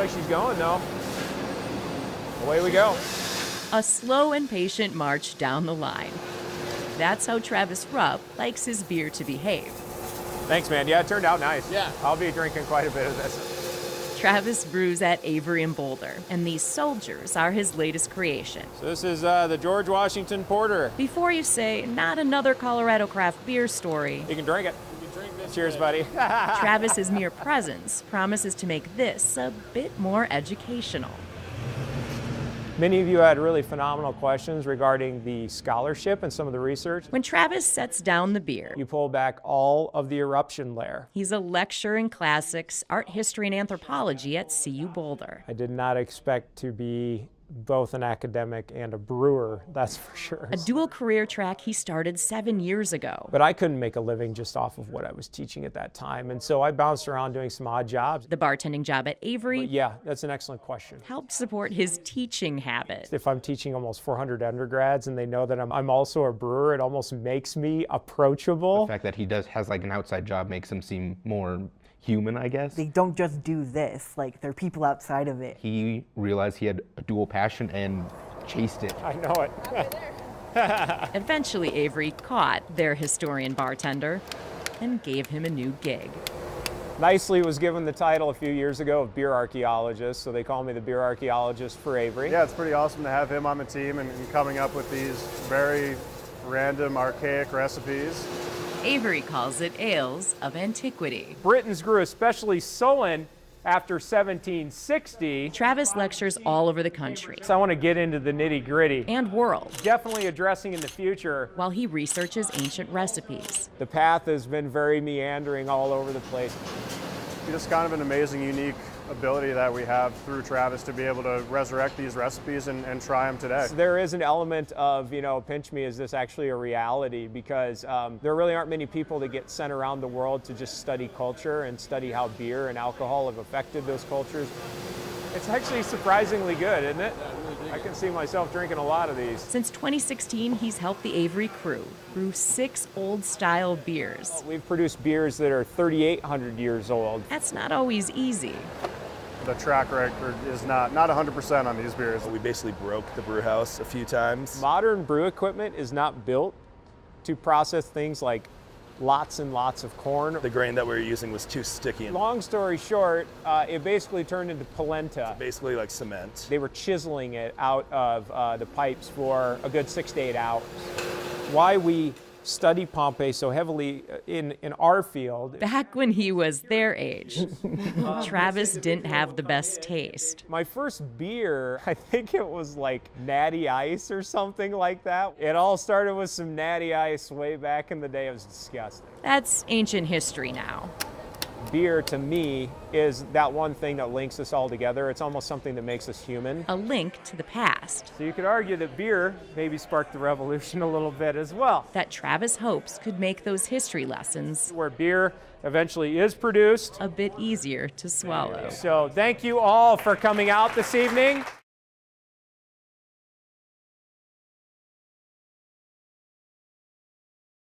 like she's going, though. Away we go. A slow and patient march down the line. That's how Travis Rupp likes his beer to behave. Thanks, man. Yeah, it turned out nice. Yeah. I'll be drinking quite a bit of this. Travis brews at Avery and Boulder, and these soldiers are his latest creation. So this is the George Washington Porter. Before you say, not another Colorado craft beer story, You can drink it. You can drink this. Cheers, buddy. Travis's mere presence promises to make this a bit more educational. Many of you had really phenomenal questions regarding the scholarship and some of the research. When Travis sets down the beer, You pull back all of the eruption layer. he's a lecturer in classics, art history, and anthropology at CU Boulder. I did not expect to be both an academic and a brewer, that's for sure. A dual career track he started 7 years ago. But I couldn't make a living just off of what I was teaching at that time, and so I bounced around doing some odd jobs. The bartending job at Avery But yeah, that's an excellent question. helped support his teaching habit. If I'm teaching almost 400 undergrads and they know that I'm also a brewer, it almost makes me approachable. The fact that he has like an outside job makes him seem more human, I guess. They don't just do this, like there are people outside of it. He realized he had a dual passion and chased it. I know it. Eventually, Avery caught their historian bartender and gave him a new gig. Nicely was given the title a few years ago of beer archaeologist, so they call me the beer archaeologist for Avery. Yeah, it's pretty awesome to have him on the team and coming up with these very random, archaic recipes. Avery calls it ales of antiquity. Britons grew especially sullen after 1760. Travis lectures all over the country So I want to get into the nitty-gritty. and world Definitely addressing in the future. while he researches ancient recipes. The path has been very meandering all over the place. Just kind of an amazing, unique ability that we have through Travis to be able to resurrect these recipes and try them today. There is an element of, pinch me, is this actually a reality? Because there really aren't many people that get sent around the world to just study culture and study how beer and alcohol have affected those cultures. It's actually surprisingly good, isn't it? I can see myself drinking a lot of these. Since 2016, he's helped the Avery crew brew 6 old-style beers. We've produced beers that are 3,800 years old. That's not always easy. The track record is not 100% on these beers. We basically broke the brew house a few times. Modern brew equipment is not built to process things like lots and lots of corn. The grain that we were using was too sticky. Long story short, it basically turned into polenta. Basically like cement. They were chiseling it out of the pipes for a good 6 to 8 hours. Why we study Pompeii so heavily in our field. Back when he was their age, Travis didn't have the best taste. My first beer, I think it was like Natty Ice or something like that. It all started with some Natty Ice way back in the day. It was disgusting. That's ancient history now. Beer, to me, is that one thing that links us all together. It's almost something that makes us human. A link to the past So you could argue that beer maybe sparked the revolution a little bit as well. that Travis hopes could make those history lessons Where beer eventually is produced. a bit easier to swallow. So thank you all for coming out this evening.